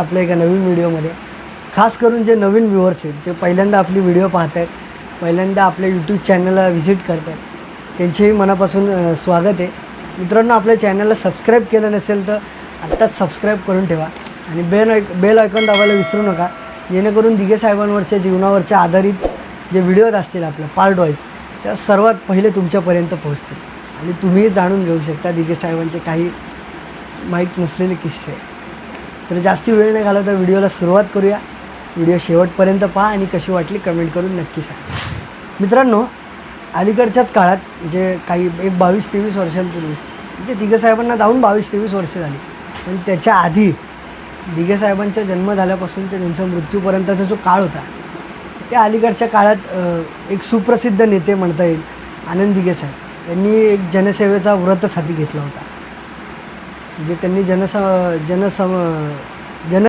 आपल्या एका नवीन व्हिडिओमध्ये. खास करून जे नवीन व्ह्युअर्स आहेत, जे पहिल्यांदा आपली व्हिडिओ पाहत आहेत, पहिल्यांदा आपल्या यूट्यूब चॅनलला व्हिजिट करत आहेत, त्यांचेही मनापासून स्वागत आहे. मित्रांनो, आपल्या चॅनलला सबस्क्राईब केलं नसेल तर आत्ताच सबस्क्राईब करून ठेवा आणि बेल आयकॉन दाबायला विसरू नका, जेणेकरून दिघे साहेबांवरच्या जीवनावरच्या आधारित जे व्हिडिओज असतील आपल्या पार्ट वाईज, त्या सर्वात पहिले तुमच्यापर्यंत पोहोचतील आणि तुम्ही जाणून घेऊ शकता दिघे साहेबांचे काही माहीत नसलेले किस्से. तर जास्ती वेळ नाही घालवता व्हिडिओला सुरुवात करूया. व्हिडिओ शेवटपर्यंत पहा आणि कशी वाटली कमेंट करून नक्की सांगा. मित्रांनो, अलीकडच्याच काळात म्हणजे काही 22-23 वर्षांपूर्वी, म्हणजे दिघे साहेबांना जाऊन 22-23 वर्ष झाली, पण त्याच्या आधी दिघे साहेबांचा जन्म झाल्यापासून ते त्यांचा मृत्यूपर्यंतचा जो काळ होता, त्या अलीकडच्या काळात एक सुप्रसिद्ध नेते म्हणता येईल आनंद दिघे साहेब यांनी एक जनसेवेचा व्रत हाती घेतला होता. म्हणजे त्यांनी जन